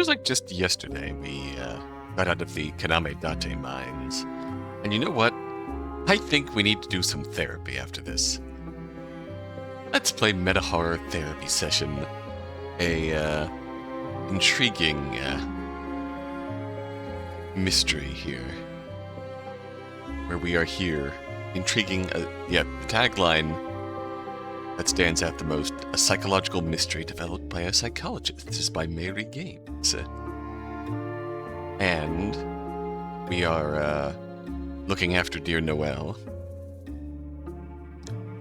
Feels like just yesterday we got out of the Kaname Date mines. And you know what? I think we need to do some therapy after this. Let's play Metahorror therapy session. A intriguing mystery here. Where we are here. Intriguing, the tagline that stands out the most, a psychological mystery developed by a psychologist. This is by Meiri Games. And we are looking after dear Noel.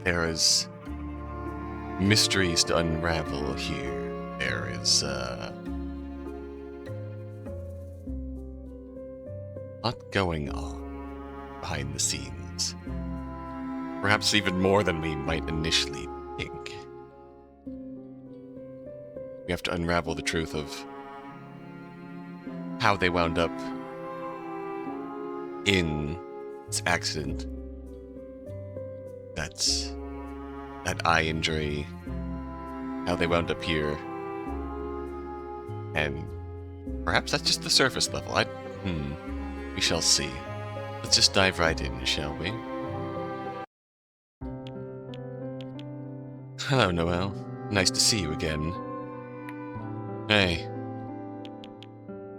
There is mysteries to unravel here. There is a lot going on behind the scenes. Perhaps even more than we might initially think. We have to unravel the truth of how they wound up in this accident. That eye injury. How they wound up here. And perhaps that's just the surface level. We shall see. Let's just dive right in, shall we? Hello, Noel. Nice to see you again. Hey.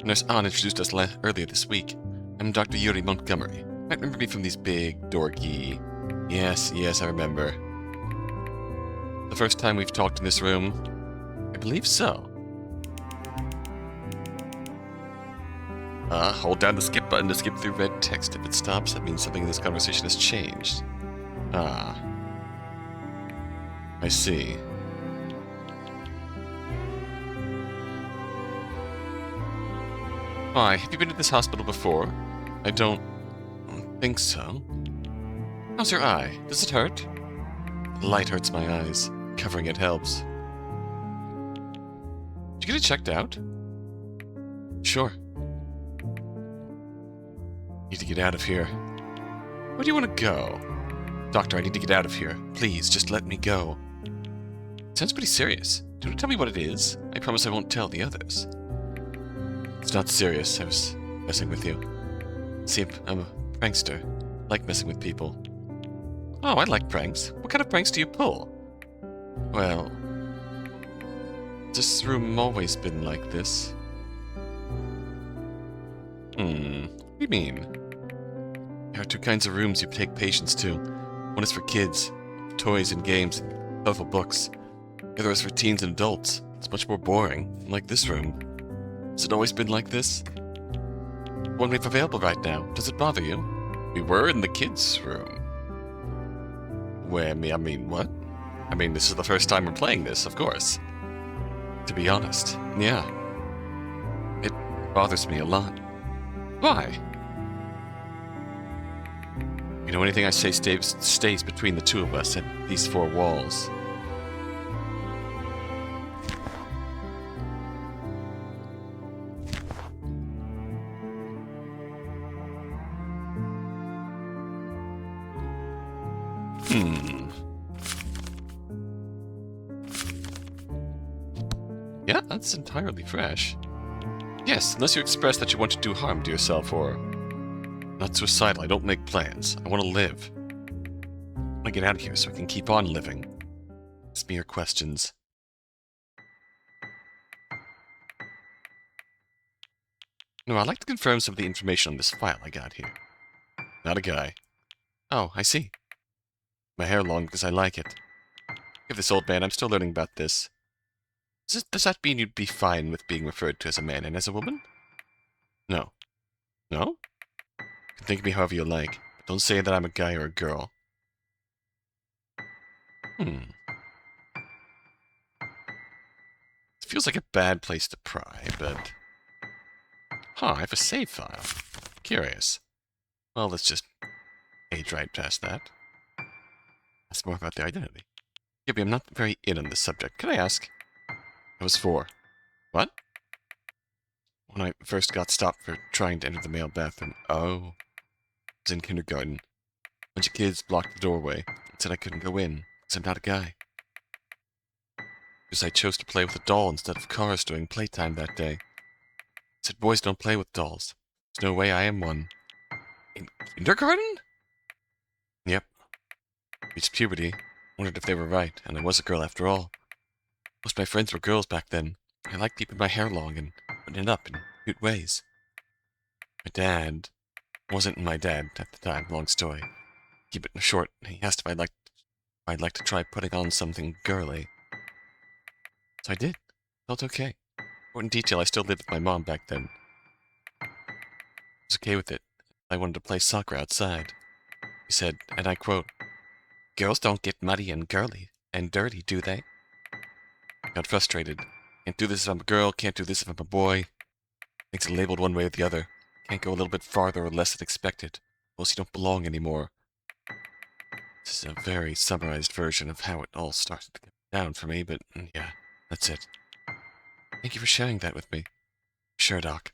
Nurse Ann introduced us earlier this week. I'm Dr. Yuri Montgomery. Might remember me from these big, dorky... Yes, I remember. The first time we've talked in this room? I believe so. Hold down the skip button to skip through red text. If it stops, that means something in this conversation has changed. I see. Why, have you been to this hospital before? I don't think so. How's your eye? Does it hurt? The light hurts my eyes. Covering it helps. Did you get it checked out? Sure. Need to get out of here. Where do you want to go? Doctor, I need to get out of here. Please, just let me go. Sounds pretty serious. Do you want to tell me what it is? I promise I won't tell the others. It's not serious. I was messing with you. See, I'm a prankster. I like messing with people. Oh, I like pranks. What kind of pranks do you pull? Well, this room always been like this. What do you mean? There are two kinds of rooms you take patients to. One is for kids, toys and games, colorful books. The other is for teens and adults. It's much more boring, like this room. Has it always been like this? One we have available right now. Does it bother you? We were in the kids' room. Wait, I mean, what? I mean, this is the first time we're playing this, of course. To be honest, yeah. It bothers me a lot. Why? You know, anything I say stays between the two of us and these four walls. Yeah, that's entirely fresh. Yes, unless you express that you want to do harm to yourself or... Not suicidal, I don't make plans. I want to live. I want to get out of here so I can keep on living. Ask me your questions. No, I'd like to confirm some of the information on this file I got here. Not a guy. Oh, I see. My hair long because I like it. Give this old man, I'm still learning about this. Does that mean you'd be fine with being referred to as a man and as a woman? No. No? You can think of me however you like, but don't say that I'm a guy or a girl. It feels like a bad place to pry, but... Huh, I have a save file. Curious. Well, let's just age right past that. That's more about the identity. Gibby, I'm not very in on this subject. Can I ask? I was 4. What? When I first got stopped for trying to enter the male bathroom. Oh. I was in kindergarten. A bunch of kids blocked the doorway and said I couldn't go in because I'm not a guy. Because I chose to play with a doll instead of cars during playtime that day. said boys don't play with dolls. There's no way I am one. In kindergarten? Yep. Reached puberty. Wondered if they were right, and I was a girl after all. Most of my friends were girls back then. I liked keeping my hair long and putting it up in cute ways. My dad wasn't my dad at the time, long story. Keep it short, he asked if I'd like to try putting on something girly. So I did. Felt okay. Important detail, I still lived with my mom back then. I was okay with it. I wanted to play soccer outside. He said, and I quote, "Girls don't get muddy and girly and dirty, do they?" Got frustrated. Can't do this if I'm a girl, can't do this if I'm a boy. Things are labeled one way or the other. Can't go a little bit farther or less than expected. Or else you don't belong anymore. This is a very summarized version of how it all started to go down for me, but yeah, that's it. Thank you for sharing that with me. Sure, Doc.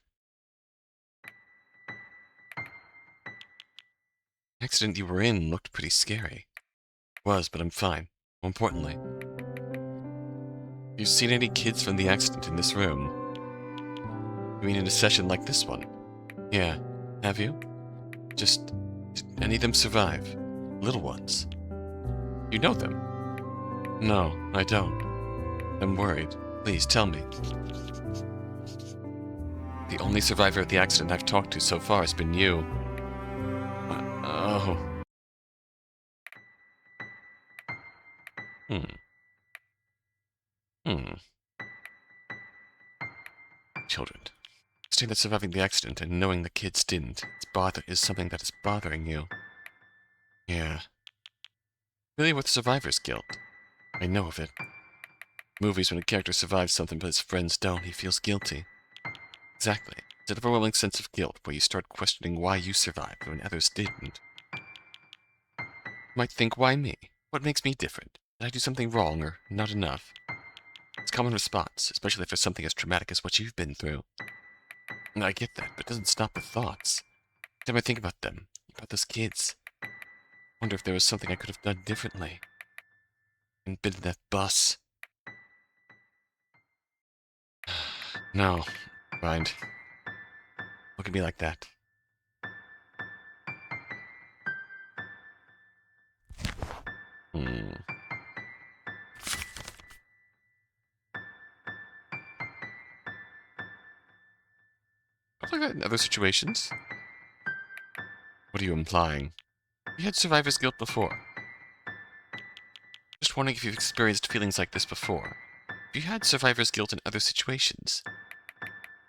The accident you were in looked pretty scary. It was, but I'm fine. More importantly, have you seen any kids from the accident in this room? You mean in a session like this one? Yeah. Have you? Just, did any of them survive? Little ones? You know them? No, I don't. I'm worried. Please, tell me. The only survivor of the accident I've talked to so far has been you. Oh. Hmm. Hmm. Children. Saying that surviving the accident and knowing the kids didn't is something that is bothering you. Yeah. Familiar with survivor's guilt? I know of it. Movies, when a character survives something but his friends don't, he feels guilty. Exactly. It's an overwhelming sense of guilt where you start questioning why you survived when others didn't. You might think, why me? What makes me different? Did I do something wrong or not enough? It's a common response, especially if there's something as traumatic as what you've been through. And I get that, but it doesn't stop the thoughts. Every time I think about them, about those kids, I wonder if there was something I could have done differently. And been in that bus. No, mind. Look at me like that. Hmm. Not like that in other situations. What are you implying? You had survivor's guilt before. Just wondering if you've experienced feelings like this before. Have you had survivor's guilt in other situations?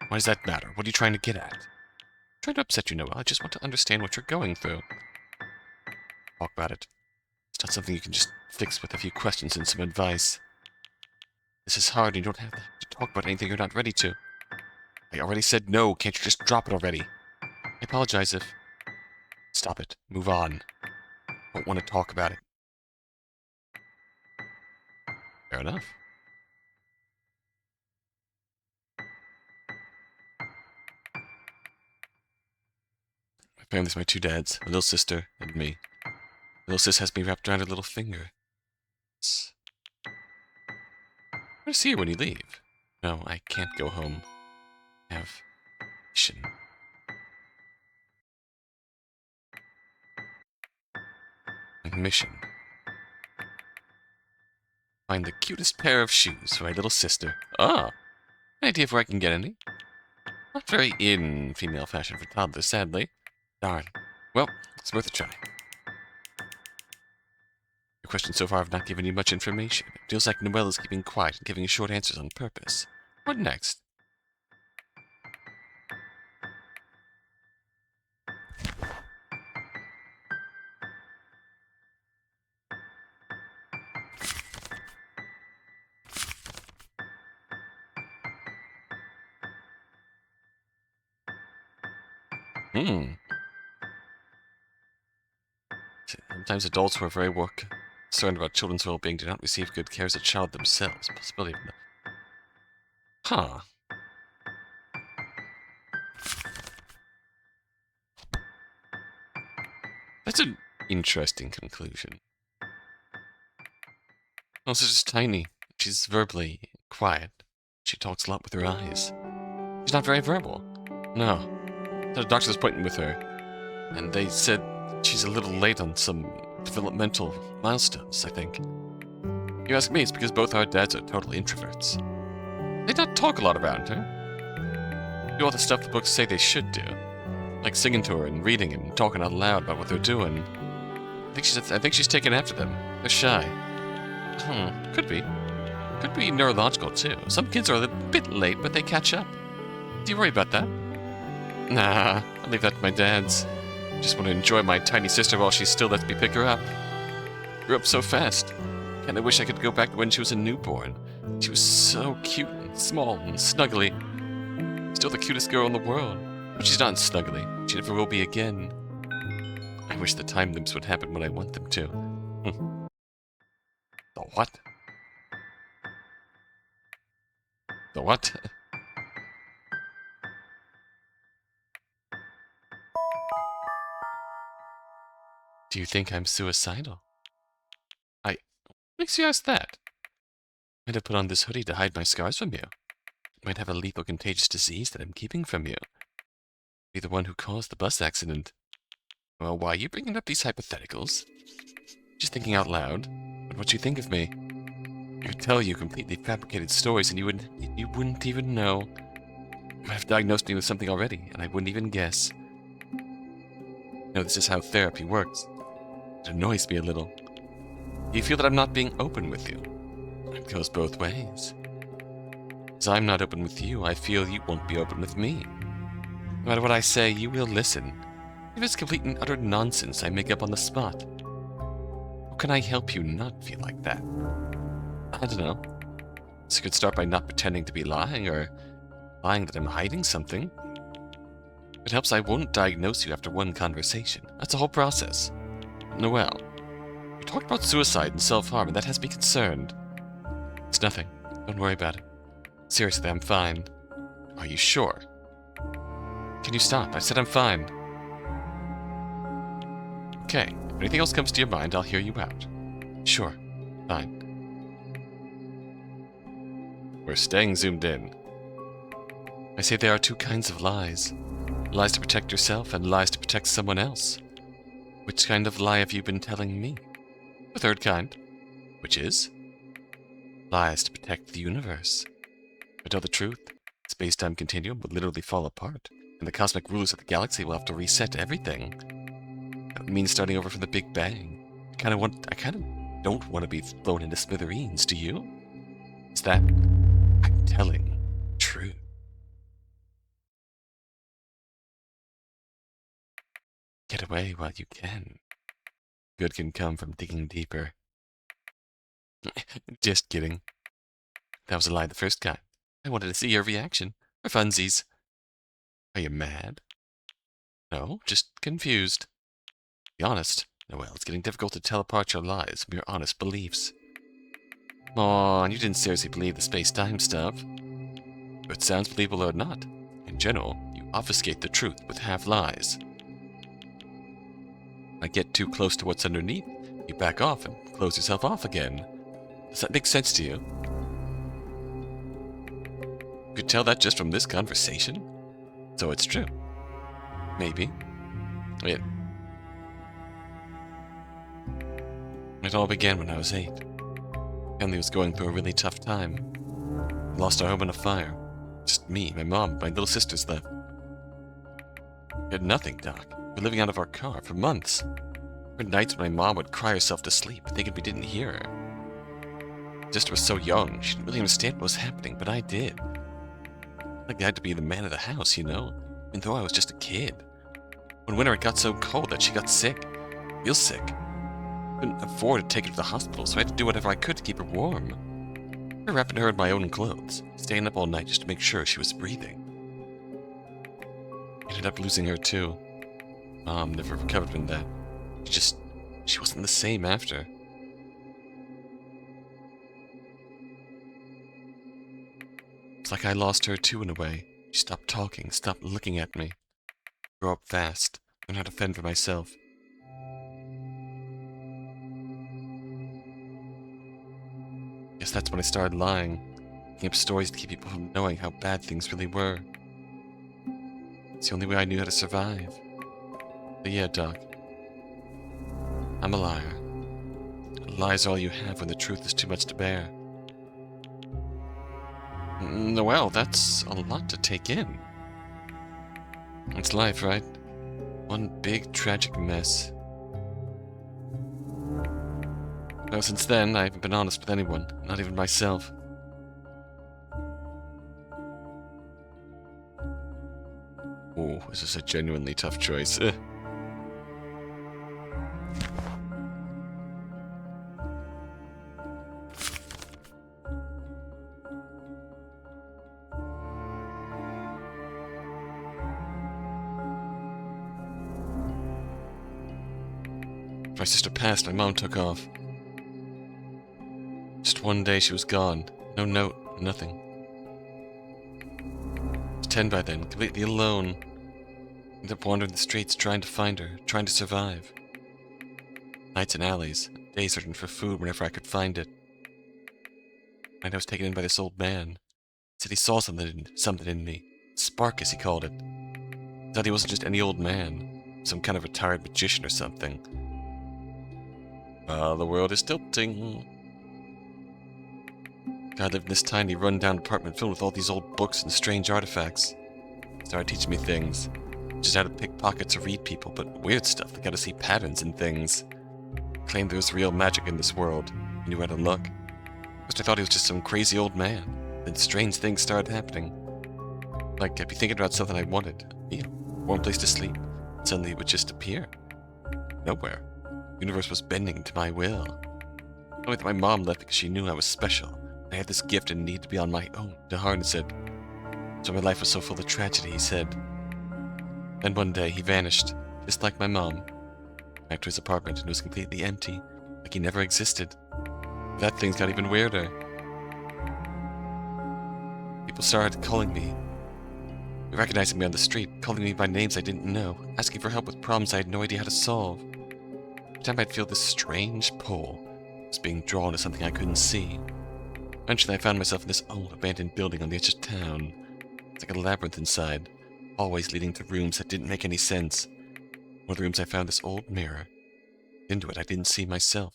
Why does that matter? What are you trying to get at? I'm trying to upset you, Noel. I just want to understand what you're going through. Talk about it. It's not something you can just fix with a few questions and some advice. This is hard, and you don't have to talk about anything you're not ready to. I already said no. Can't you just drop it already? I apologize if... Stop it. Move on. Don't want to talk about it. Fair enough. My family's my two dads, a little sister, and me. Little sis has me wrapped around her little finger. I'm gonna see her when you leave. No, I can't go home. I have mission. My mission. Find the cutest pair of shoes for my little sister. Ah, an idea of where I can get any. Not very in female fashion for toddlers, sadly. Darn. Well, it's worth a try. Your questions so far have not given you much information. It feels like Noel is keeping quiet and giving you short answers on purpose. What next? Hmm. Sometimes adults who are very concerned about children's well-being do not receive good care as a child themselves. Possibility of... Huh. That's an interesting conclusion. Also just tiny. She's verbally quiet. She talks a lot with her eyes. She's not very verbal. No. The doctor's appointment with her, and they said she's a little late on some developmental milestones, I think. You ask me, it's because both our dads are total introverts. They don't talk a lot around her. Do all the stuff the books say they should do. Like singing to her and reading and talking out loud about what they're doing. I think she's taken after them. They're shy. Could be. Could be neurological, too. Some kids are a bit late, but they catch up. Do you worry about that? Nah, I'll leave that to my dad's. Just want to enjoy my tiny sister while she still lets me pick her up. Grew up so fast. Kinda wish I could go back to when she was a newborn. She was so cute and small and snuggly. Still the cutest girl in the world. But she's not snuggly. She never will be again. I wish the time loops would happen when I want them to. The what? The what? Do you think I'm suicidal? What makes you ask that? Might have put on this hoodie to hide my scars from you. Might have a lethal contagious disease that I'm keeping from you. Be the one who caused the bus accident. Well, why are you bringing up these hypotheticals? Just thinking out loud. But what you think of me? I could tell you completely fabricated stories and you wouldn't even know. You might have diagnosed me with something already, and I wouldn't even guess. No, this is how therapy works. It annoys me a little. Do you feel that I'm not being open with you? It goes both ways. As I'm not open with you, I feel you won't be open with me. No matter what I say, you will listen. If it's complete and utter nonsense I make up on the spot. How can I help you not feel like that? I don't know. So you could start by not pretending to be lying, or lying that I'm hiding something. If it helps, I won't diagnose you after one conversation. That's a whole process. Noel, you talked about suicide and self-harm, and that has me concerned. It's nothing. Don't worry about it. Seriously, I'm fine. Are you sure? Can you stop? I said I'm fine. Okay. If anything else comes to your mind, I'll hear you out. Sure. Fine. We're staying zoomed in. I say there are two kinds of lies. Lies to protect yourself and lies to protect someone else. Which kind of lie have you been telling me? The third kind. Which is? Lies to protect the universe. If I tell the truth, the space-time continuum will literally fall apart, and the cosmic rulers of the galaxy will have to reset everything. That would mean starting over from the Big Bang. I kind of don't want to be thrown into smithereens, do you? Is that I'm telling true? Get away while you can. Good can come from digging deeper. Just kidding. That was a lie the first time. I wanted to see your reaction. For funsies. Are you mad? No, just confused. Be honest. Noel, it's getting difficult to tell apart your lies from your honest beliefs. Aw, you didn't seriously believe the space-time stuff. But it sounds believable or not. In general, you obfuscate the truth with half-lies. I get too close to what's underneath, you back off and close yourself off again. Does that make sense to you? You could tell that just from this conversation? So it's true. Maybe. It all began when I was 8. Family was going through a really tough time. We lost our home in a fire. Just me, my mom, my little sisters left. We had nothing, Doc. We were living out of our car for months. There were nights when my mom would cry herself to sleep, thinking we didn't hear her. My sister was so young, she didn't really understand what was happening, but I did. Like I had to be the man of the house, you know, even though I was just a kid. One winter it got so cold that she got sick. Real sick. Couldn't afford to take her to the hospital, so I had to do whatever I could to keep her warm. I wrapping her in my own clothes, staying up all night just to make sure she was breathing. Ended up losing her too. Mom never recovered from that. She wasn't the same after. It's like I lost her too in a way. She stopped talking, stopped looking at me. Grew up fast, learned how to fend for myself. Guess that's when I started lying, making up stories to keep people from knowing how bad things really were. It's the only way I knew how to survive. But yeah, Doc. I'm a liar. Lies are all you have when the truth is too much to bear. Noel, that's a lot to take in. It's life, right? One big tragic mess. Well, since then, I haven't been honest with anyone, not even myself. Ooh, this is a genuinely tough choice. My sister passed, my mom took off. Just one day she was gone. No note, nothing. I was 10 by then, completely alone. Ended up wandering the streets trying to find her, trying to survive. Nights in alleys, days searching for food whenever I could find it. And I was taken in by this old man. He said he saw something in me. Spark, as he called it. He thought he wasn't just any old man. Some kind of retired magician or something. The world is tilting. I lived in this tiny, run-down apartment filled with all these old books and strange artifacts. He started teaching me things. Just how to pick pockets or read people, but weird stuff, like how to see patterns in things. Claimed there was real magic in this world. He knew where to look. First I thought he was just some crazy old man. Then strange things started happening. Like, I'd be thinking about something I wanted. Warm place to sleep. And suddenly it would just appear. Nowhere. The universe was bending to my will. Only that my mom left because she knew I was special. I had this gift and needed to be on my own to harness it. So my life was so full of tragedy, he said. Then one day he vanished, just like my mom. Back to his apartment and it was completely empty, like he never existed. That thing's got even weirder. People started calling me, recognizing me on the street, calling me by names I didn't know, asking for help with problems I had no idea how to solve. Every time I'd feel this strange pull, I was being drawn to something I couldn't see. Eventually I found myself in this old abandoned building on the edge of town. It's like a labyrinth inside, always leading to rooms that didn't make any sense. One of the rooms I found this old mirror. Into it I didn't see myself.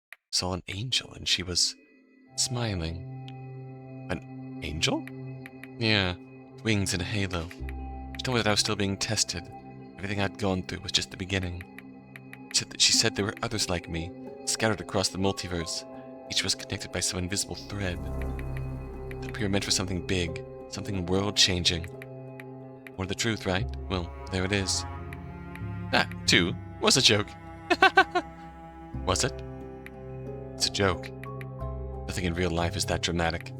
I saw an angel and she was smiling. An angel? Yeah, wings and a halo. She told me that I was still being tested. Everything I'd gone through was just the beginning. She said there were others like me, scattered across the multiverse. Each was connected by some invisible thread. That we were meant for something big, something world-changing. More the truth, right? Well, there it is. That, too, was a joke. Was it? It's a joke. Nothing in real life is that dramatic.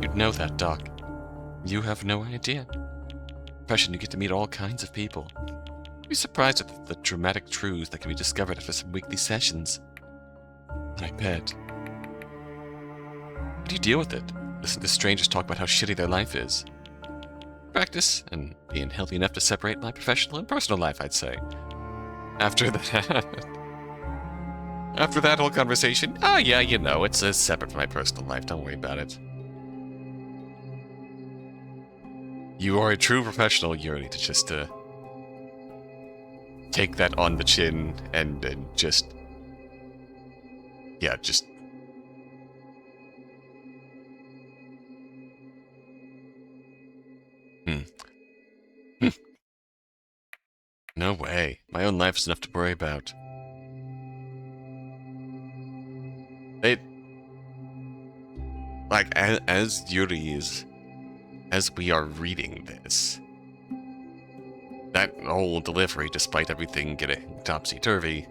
You'd know that, Doc. You have no idea. Profession, you get to meet all kinds of people. You'd be surprised at the dramatic truths that can be discovered after some weekly sessions. I bet. How do you deal with it? Listen to strangers talk about how shitty their life is. Practice, and being healthy enough to separate my professional and personal life, I'd say. After that... After that whole conversation, yeah, you know, it's separate from my personal life, don't worry about it. You are a true professional, you need to just, take that on the chin and just... Yeah, just... No way. My own life is enough to worry about. Like, as Yuri's... As we are reading this... That whole delivery, despite everything getting topsy-turvy...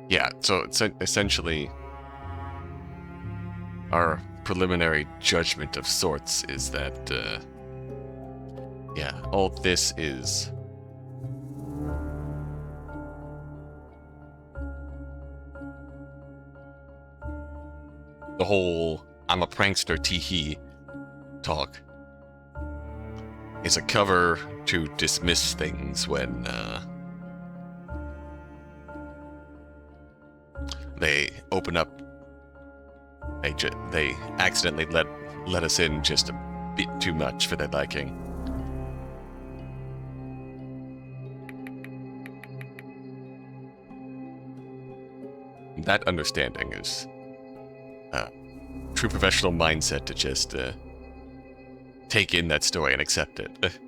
Yeah, so essentially... Our preliminary judgment of sorts is that, yeah, all this is... The whole I'm a prankster tee-hee talk is a cover to dismiss things when, they open up... They accidentally let us in just a bit too much for their liking. That understanding is true professional mindset to just take in that story and accept it.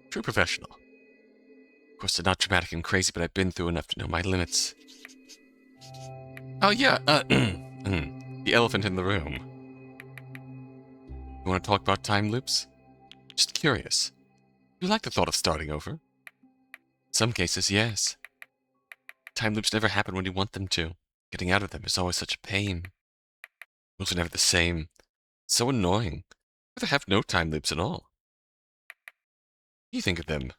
True professional. Of course, they're not dramatic and crazy, but I've been through enough to know my limits. Oh yeah, the elephant in the room. You want to talk about time loops? Just curious. You like the thought of starting over? In some cases, yes. Time loops never happen when you want them to. Getting out of them is always such a pain. Rules are never the same. It's so annoying. I'd rather have no time loops at all. What do you think of them?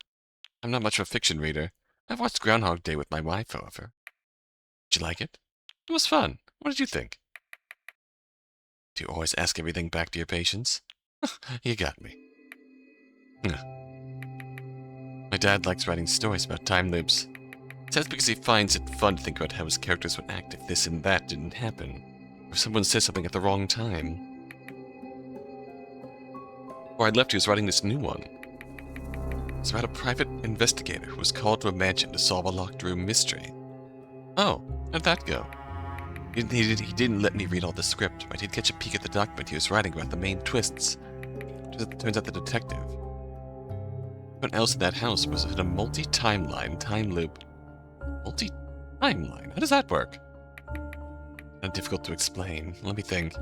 I'm not much of a fiction reader. I've watched Groundhog Day with my wife, however. Did you like it? It was fun. What did you think? Do you always ask everything back to your patients? You got me. My dad likes writing stories about time loops. That's because he finds it fun to think about how his characters would act if this and that didn't happen, or if someone says something at the wrong time. Before I left, he was writing this new one. It's about a private investigator who was called to a mansion to solve a locked room mystery. Oh, how'd that go? He didn't let me read all the script, but I did catch a peek at the document he was writing about the main twists. Turns out the detective. Everyone else in that house was in a multi-timeline time loop. Multi-timeline? How does that work? Not difficult to explain. Let me think.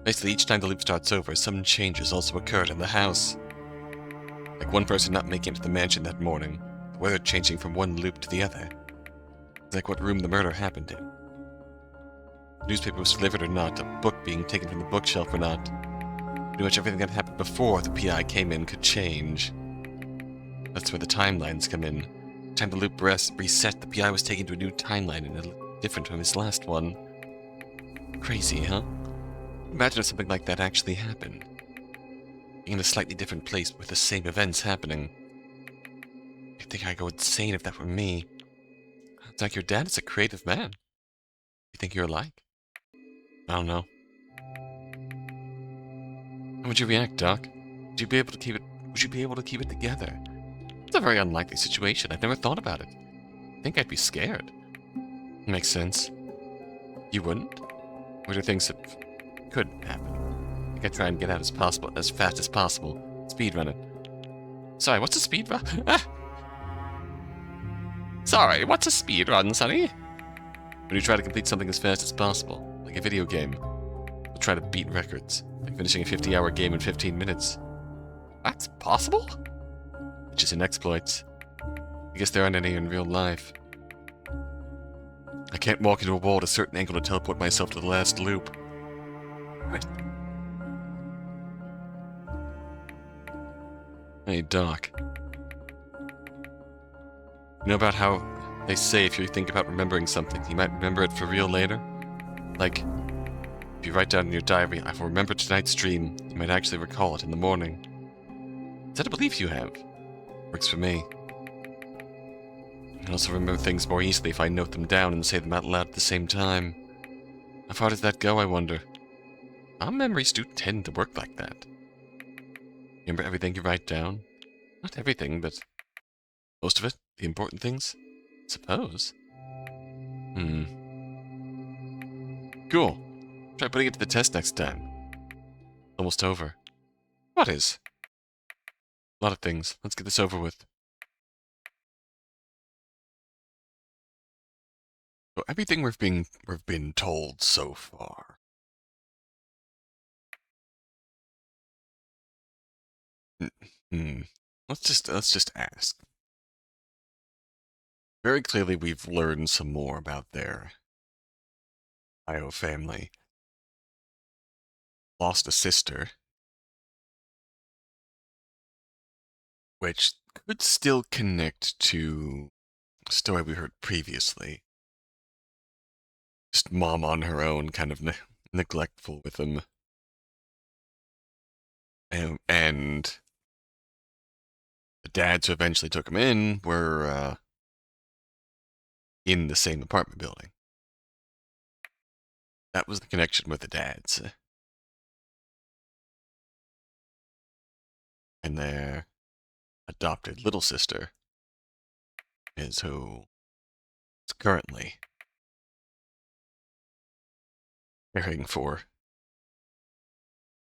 Basically, each time the loop starts over, some changes also occurred in the house. Like one person not making it to the mansion that morning, the weather changing from one loop to the other. It's like what room the murder happened in. The newspaper was delivered or not, a book being taken from the bookshelf or not. Pretty much everything that happened before the PI came in could change. That's where the timelines come in. Every time the loop reset, the PI was taken to a new timeline and it looked different from his last one. Crazy, huh? Imagine if something like that actually happened. Being in a slightly different place with the same events happening. I think I'd go insane if that were me. It's like your dad is a creative man. You think you're alike? I don't know. How would you react, Doc? Would you be able to keep it together? It's a very unlikely situation. I've never thought about it. I think I'd be scared. Makes sense. You wouldn't? What are things that could happen? I think I'd try and get out as fast as possible. Speedrun it. Sorry, what's a speedrun? Sorry, what's a speedrun, Sonny? When you try to complete something as fast as possible, like a video game. You'll try to beat records, like finishing a 50-hour game in 15 minutes. That's possible? Just in exploits. I guess there aren't any in real life. I can't walk into a wall at a certain angle to teleport myself to the last loop. Hey, Doc. You know about how they say if you think about remembering something, you might remember it for real later? Like, if you write down in your diary, I will remember tonight's dream, you might actually recall it in the morning. Is that a belief you have? Works for me. I can also remember things more easily if I note them down and say them out loud at the same time. How far does that go, I wonder? Our memories do tend to work like that. Remember everything you write down? Not everything, but most of it? The important things? Suppose. Cool. Try putting it to the test next time. Almost over. What is? A lot of things. Let's get this over with. So everything we've been told so far. Let's just ask. Very clearly, we've learned some more about their IO family. Lost a sister, which could still connect to a story we heard previously. Just mom on her own, kind of neglectful with them. And the dads who eventually took him in were in the same apartment building. That was the connection with the dads. And their adopted little sister is who is currently caring for.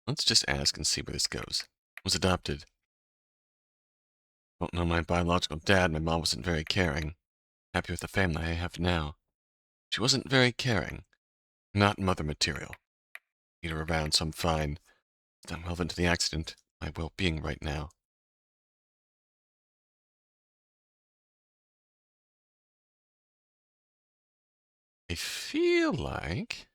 Let's just ask and see where this goes. Was adopted. Don't know my biological dad. My mom wasn't very caring. Happy with the family I have now. She wasn't very caring. Not mother material. Need her around, so I'm fine. I'm relevant to the accident. My well-being right now. I feel like...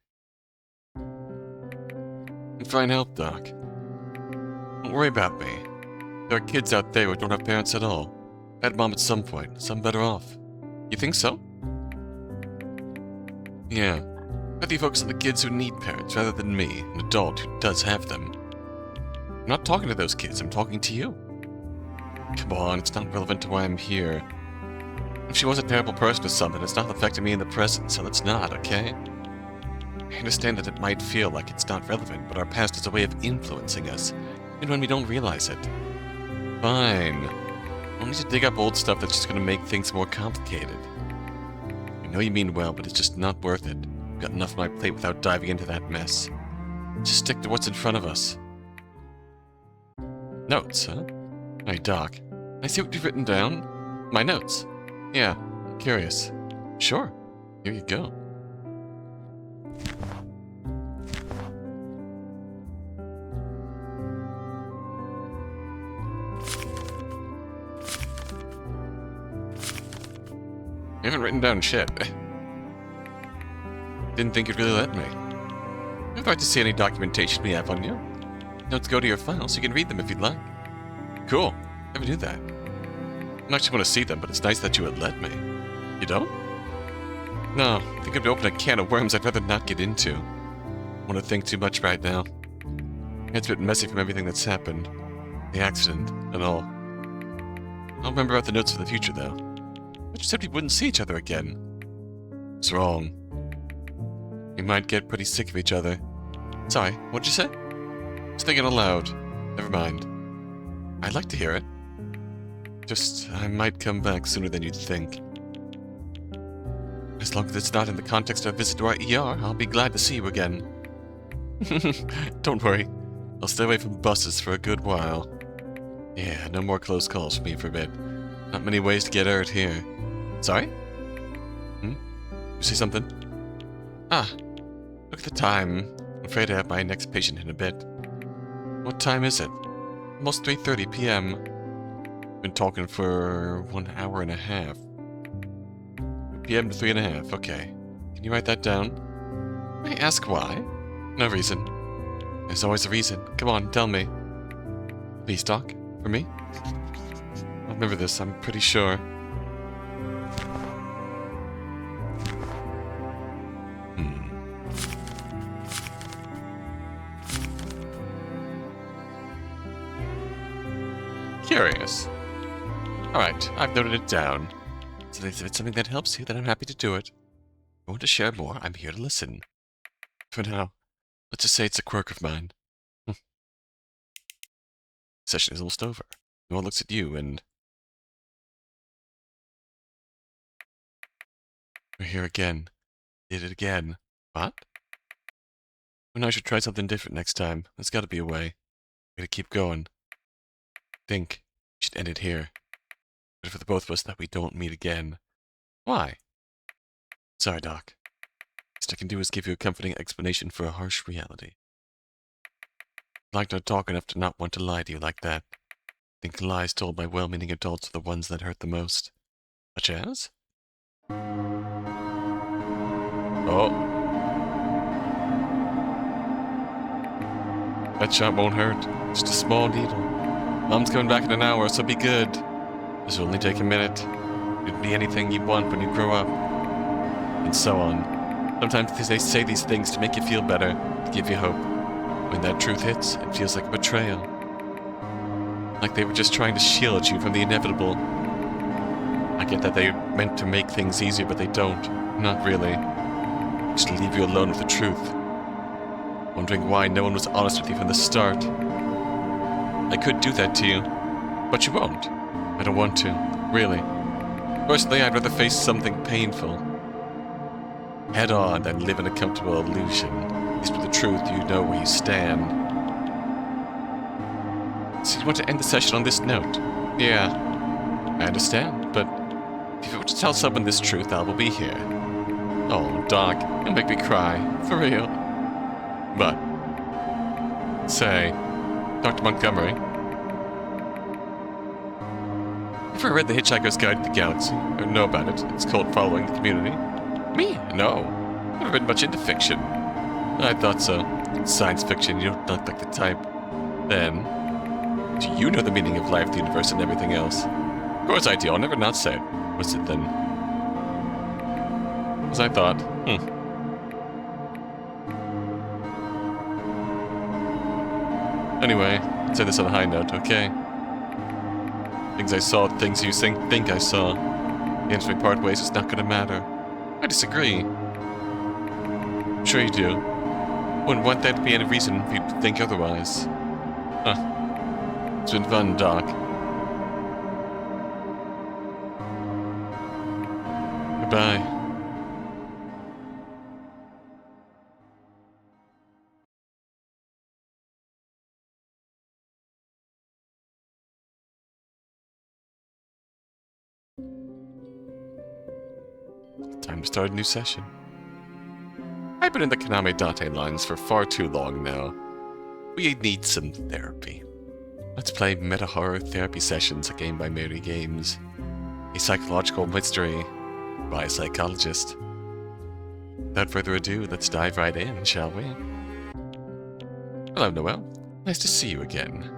I'm fine help, Doc. Don't worry about me. There are kids out there who don't have parents at all. I had mom at some point. Some better off. You think so? Yeah. I think you focus on the kids who need parents rather than me, an adult who does have them. I'm not talking to those kids. I'm talking to you. Come on, it's not relevant to why I'm here. If she was a terrible person or something, it's not affecting me in the present, so it's not, okay? I understand that it might feel like it's not relevant, but our past is a way of influencing us, even when we don't realize it. Fine. I don't need to dig up old stuff that's just going to make things more complicated. I know you mean well, but it's just not worth it. I've got enough on my plate without diving into that mess. Just stick to what's in front of us. Notes, huh? Hey, Doc. Can I see what you've written down? My notes. Yeah, I'm curious. Sure. Here you go. You haven't written down shit. Didn't think you'd really let me. I'd like to see any documentation we have on you. Notes go to your file, so you can read them if you'd like. Cool. Never do that. I don't actually want to see them, but it's nice that you would let me. You don't? No, I think I'd open a can of worms I'd rather not get into. I want to think too much right now. It's a bit messy from everything that's happened. The accident, and all. I'll remember about the notes for the future, though. But you said we wouldn't see each other again. It's wrong. We might get pretty sick of each other. Sorry, what'd you say? I was thinking aloud. Never mind. I'd like to hear it. Just, I might come back sooner than you'd think. As long as it's not in the context of a visit to our ER, I'll be glad to see you again. Don't worry. I'll stay away from buses for a good while. Yeah, no more close calls for me for a bit. Not many ways to get hurt here. Sorry? You say something? Ah, look at the time. I'm afraid I have my next patient in a bit. What time is it? Almost 3:30 p.m. Been talking for 1 hour and a half. 2 p.m. to 3:30, okay. Can you write that down? May I ask why? No reason. There's always a reason. Come on, tell me. Please, Doc. For me? I'll remember this, I'm pretty sure. Curious. Alright, I've noted it down. So if it's something that helps you, then I'm happy to do it. If you want to share more, I'm here to listen. For now, let's just say it's a quirk of mine. Session is almost over. Noel looks at you and... We're here again. Did it again. What? Well, I should try something different next time. There's gotta be a way. We gotta keep going. Think. We should end it here. But for the both of us that we don't meet again. Why? Sorry, Doc. Best I can do is give you a comforting explanation for a harsh reality. I like to talk enough to not want to lie to you like that. I think lies told by well-meaning adults are the ones that hurt the most. Such as? Oh. That shot won't hurt. Just a small needle. Mom's coming back in an hour, so be good. This will only take a minute. It'll be anything you want when you grow up. And so on. Sometimes they say these things to make you feel better, to give you hope. When that truth hits, it feels like a betrayal. Like they were just trying to shield you from the inevitable. I get that they're meant to make things easier, but they don't. Not really. Just leave you alone with the truth. wondering why no one was honest with you from the start. I could do that to you, but you won't. I don't want to, really. Personally, I'd rather face something painful head on than live in a comfortable illusion. At least with the truth, you know where you stand. So you want to end the session on this note? Yeah, I understand, but if you were to tell someone this truth, I will be here. Oh, Doc, you'll make me cry. For real. But, say, Dr. Montgomery, ever read The Hitchhiker's Guide to the Galaxy? Or know about it? It's cult following the community. Me? No. Never been much into fiction. I thought so. Science fiction, you don't look like the type. Then, do you know the meaning of life, the universe, and everything else? Of course I do. I'll never not say it. What's it then? As I thought. Anyway, let's say this on a high note, okay? Things I saw, things you think I saw. The answer we part ways is not gonna matter. I disagree. I'm sure you do. Wouldn't want there to be any reason for you to think otherwise. Huh. It's been fun, Doc. Goodbye. Time to start a new session. I've been in the Kaname Date lines for far too long now. We need some therapy. Let's play Metahorror therapy sessions, a game by Meiri Games. A psychological mystery by a psychologist. Without further ado, let's dive right in, shall we? Hello, Noel. Nice to see you again.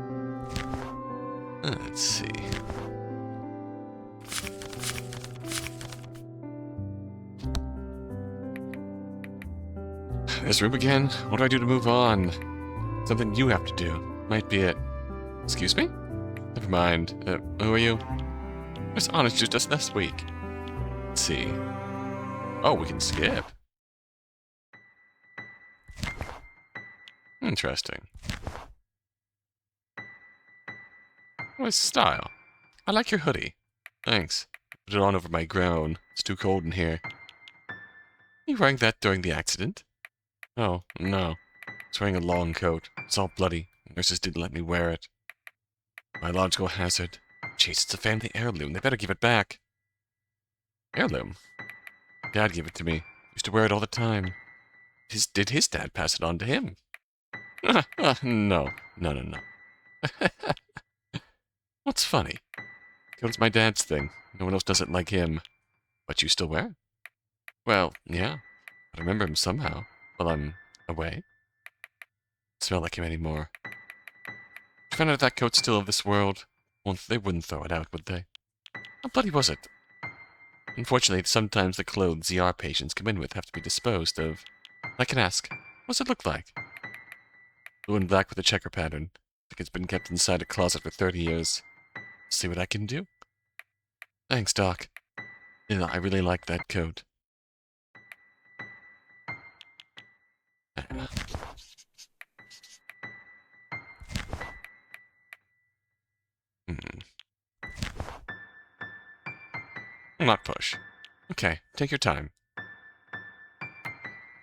Let's see. This room again? What do I do to move on? Something you have to do. Might be it. Excuse me? Never mind. Who are you? I was honest just last week. Let's see. Oh, we can skip. Interesting. Nice style. I like your hoodie. Thanks. Put it on over my gown. It's too cold in here. You wearing that during the accident? Oh, no. I was wearing a long coat. It's all bloody. The nurses didn't let me wear it. Biological hazard. Jeez, it's a family heirloom. They better give it back. Heirloom? Dad gave it to me. Used to wear it all the time. Did his dad pass it on to him? No. No. What's funny? Coat's my dad's thing. No one else does it like him. But you still wear it? Well, yeah. I remember him somehow. While I'm away. Don't smell like him anymore. I found out that coat's still of this world. Well, they wouldn't throw it out, would they? How bloody was it? Unfortunately, sometimes the clothes ER patients come in with have to be disposed of. I can ask, what's it look like? Blue and black with a checker pattern. Like it's been kept inside a closet for 30 years. See what I can do? Thanks, Doc. Yeah, I really like that coat. Not push. Okay, take your time.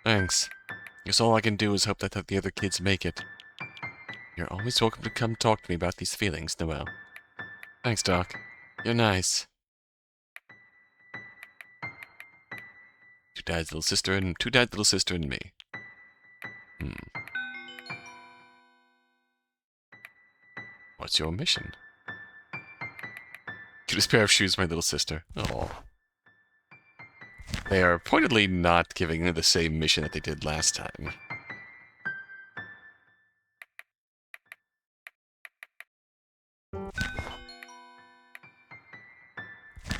Thanks. Guess all I can do is hope that the other kids make it. You're always welcome to come talk to me about these feelings, Noel. Thanks, Doc. You're nice. Two dad's little sister and me. What's your mission? Cutest pair of shoes, my little sister. Oh. They are pointedly not giving her the same mission that they did last time.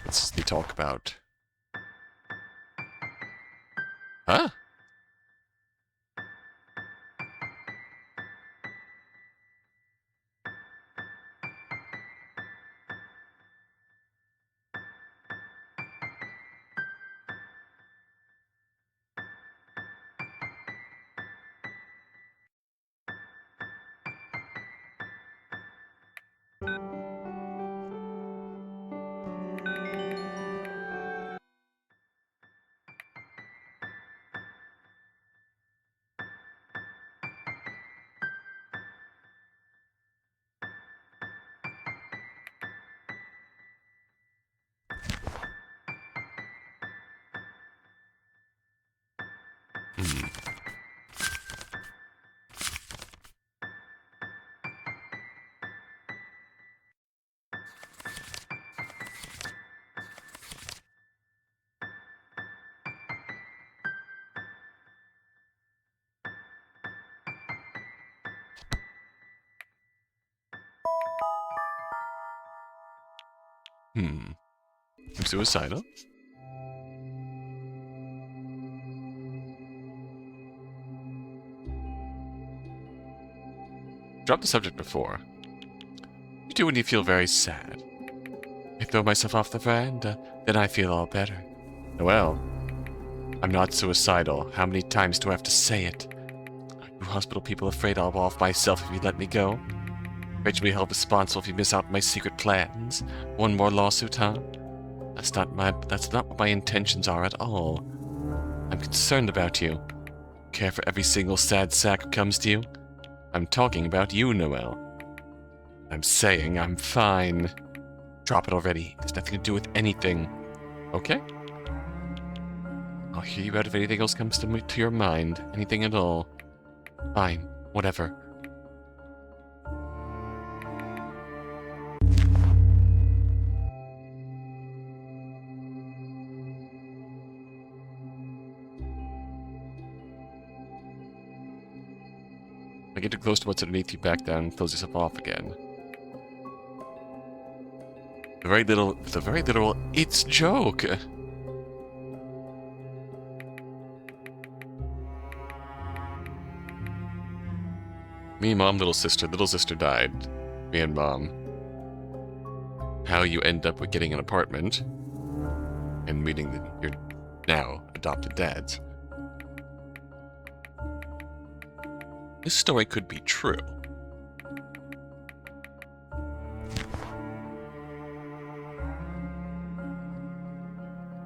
What's the talk about? Huh? Hmm. Hmm. I'm suicidal? Dropped the subject before. You do when you feel very sad. I throw myself off the veranda, then I feel all better. Noel, I'm not suicidal. How many times do I have to say it? Are you hospital people afraid I'll off myself if you let me go? Afraid you'll be held responsible if you miss out on my secret plans? One more lawsuit, huh? That's not what my intentions are at all. I'm concerned about you. Care for every single sad sack who comes to you? I'm talking about you, Noel. I'm saying I'm fine. Drop it already. There's nothing to do with anything. Okay? I'll hear you out if anything else comes to your mind. Anything at all. Fine. Whatever. I get too close to what's underneath you, back down, and close yourself off again. The very literal, it's joke! Me, mom, little sister. Little sister died. Me and mom. How you end up with getting an apartment and meeting your now adopted dads. This story could be true.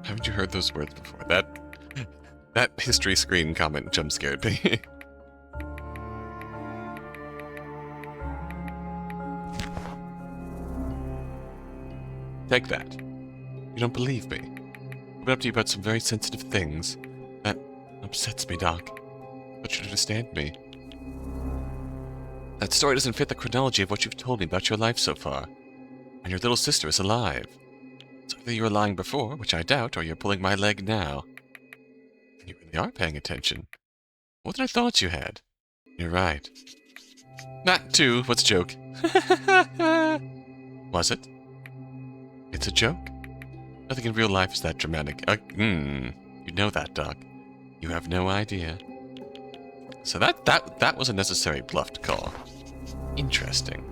Haven't you heard those words before? That history screen comment jump scared me. Take that. You don't believe me. I've been up to you about some very sensitive things. That upsets me, Doc. But you understand me. That story doesn't fit the chronology of what you've told me about your life so far. And your little sister is alive. So either you were lying before, which I doubt, or you're pulling my leg now. And you really are paying attention. More than I thought you had. You're right. That, too, what's a joke? Was it? It's a joke? Nothing in real life is that dramatic. You know that, Doc. You have no idea. So that was a necessary bluff to call. Interesting.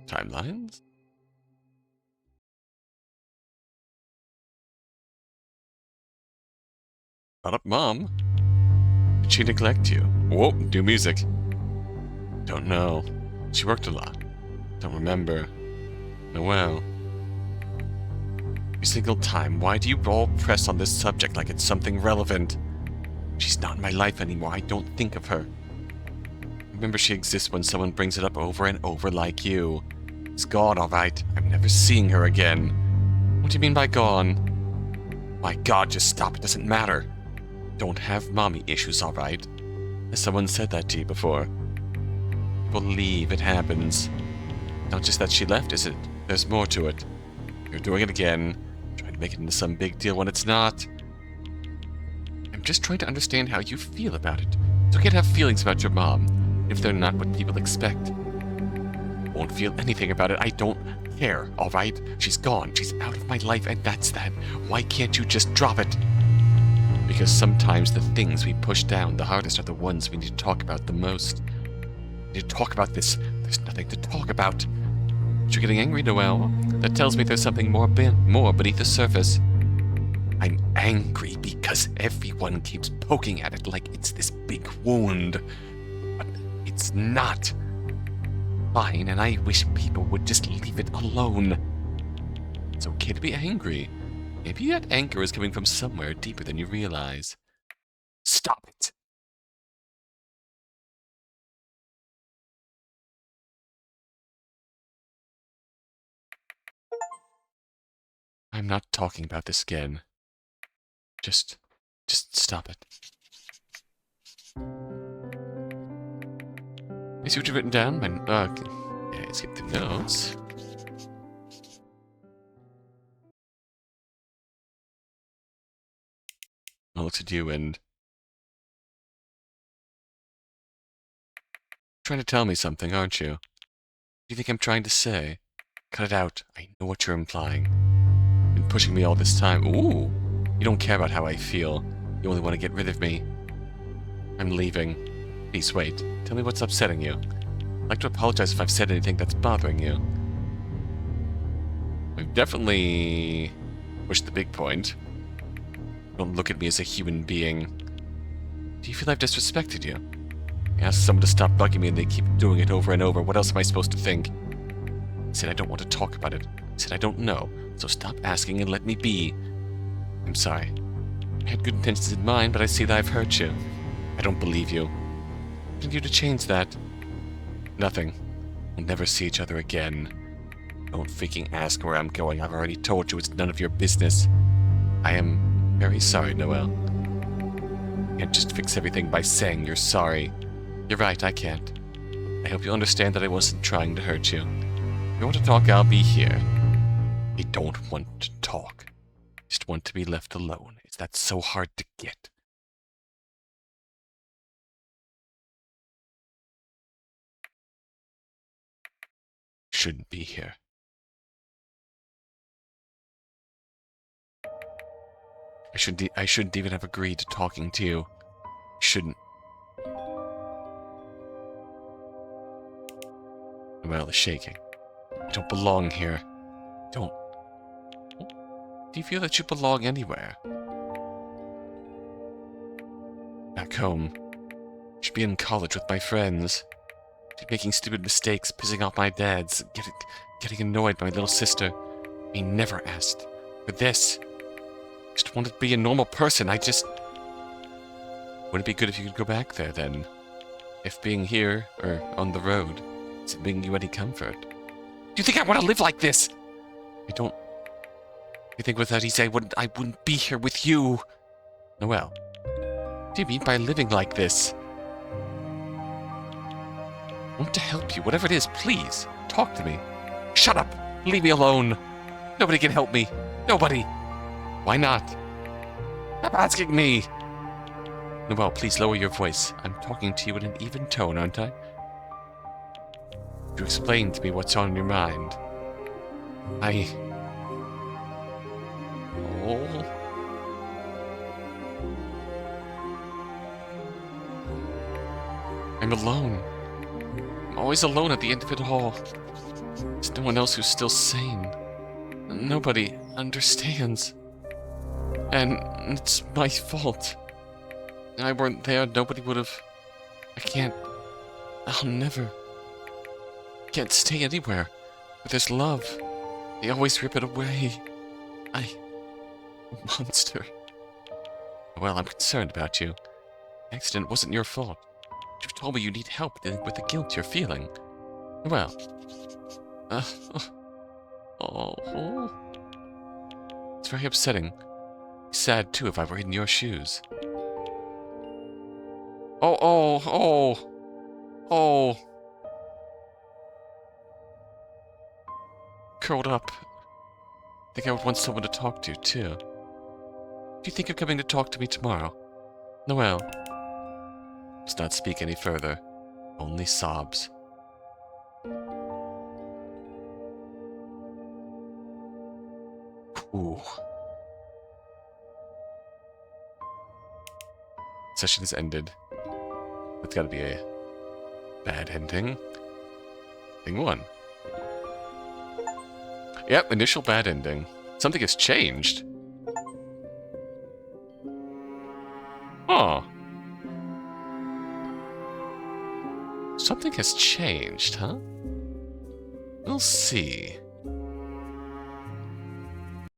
Timelines? Brought up Mom. Did she neglect you? Whoa, do music. Don't know. She worked a lot. Don't remember. Noel. Every single time, why do you all press on this subject like it's something relevant? She's not in my life anymore. I don't think of her. Remember, she exists when someone brings it up over and over like you. It's gone, alright. I'm never seeing her again. What do you mean by gone? My God, just stop. It doesn't matter. Don't have mommy issues, alright? Has someone said that to you before? People leave. It happens. Not just that she left, is it? There's more to it. You're doing it again. Trying to make it into some big deal when it's not. I'm just trying to understand how you feel about it. It's okay to have feelings about your mom, if they're not what people expect. Won't feel anything about it. I don't care, alright? She's gone. She's out of my life, and that's that. Why can't you just drop it? Because sometimes the things we push down the hardest are the ones we need to talk about the most. We need to talk about this. There's nothing to talk about. But you're getting angry, Noel? That tells me there's something more beneath the surface. I'm angry because everyone keeps poking at it like it's this big wound. But it's not. Fine, and I wish people would just leave it alone. It's okay to be angry. Maybe that anger is coming from somewhere deeper than you realize. Stop it! I'm not talking about this again. Just stop it. You see what you've written down? Yeah, let's get the notes. I looked at you and... Trying to tell me something, aren't you? What do you think I'm trying to say? Cut it out. I know what you're implying. You've been pushing me all this time. Ooh! You don't care about how I feel. You only want to get rid of me. I'm leaving. Please wait. Tell me what's upsetting you. I'd like to apologize if I've said anything that's bothering you. We've definitely pushed the big point. Don't look at me as a human being. Do you feel I've disrespected you? I asked someone to stop bugging me and they keep doing it over and over. What else am I supposed to think? I said I don't want to talk about it. I said I don't know. So stop asking and let me be. I'm sorry. I had good intentions in mind, but I see that I've hurt you. I don't believe you. What can you do to change that? Nothing. We'll never see each other again. Don't freaking ask where I'm going. I've already told you it's none of your business. I am very sorry, Noel. You can't just fix everything by saying you're sorry. You're right, I can't. I hope you understand that I wasn't trying to hurt you. If you want to talk, I'll be here. I don't want to talk. I just want to be left alone. Is that so hard to get? Shouldn't be here. I shouldn't even have agreed to talking to you. I shouldn't. Noel is shaking. I don't belong here. Don't. Do you feel that you belong anywhere? Back home. I should be in college with my friends. I should be making stupid mistakes, pissing off my dads, getting annoyed by my little sister. I never asked for this. I just wanted to be a normal person. Wouldn't it be good if you could go back there, then? If being here, or on the road, isn't bringing you any comfort. Do you think I want to live like this? I don't... You think with that easy I wouldn't be here with you? Noel, what do you mean by living like this? I want to help you. Whatever it is, please, talk to me. Shut up! Leave me alone! Nobody can help me. Nobody! Why not? Stop asking me! Noel, please lower your voice. I'm talking to you in an even tone, aren't I? You explain to me what's on your mind. Oh. I'm alone. I'm always alone at the end of it all. There's no one else who's still sane. Nobody understands. And it's my fault. If I weren't there, nobody would have... I'll never... Can't stay anywhere where there's love. They always rip it away. A monster. Well, I'm concerned about you. The accident wasn't your fault. You've told me you need help dealing with the guilt you're feeling. Well... It's very upsetting. Sad, too, if I were in your shoes. Curled up. I think I would want someone to talk to, too. Do you think of coming to talk to me tomorrow? Noel. Does not speak any further. Only sobs. Ooh. Session has ended. That's gotta be a bad ending. Thing 1. Yep, initial bad ending. Something has changed. Oh. Something has changed, huh? We'll see.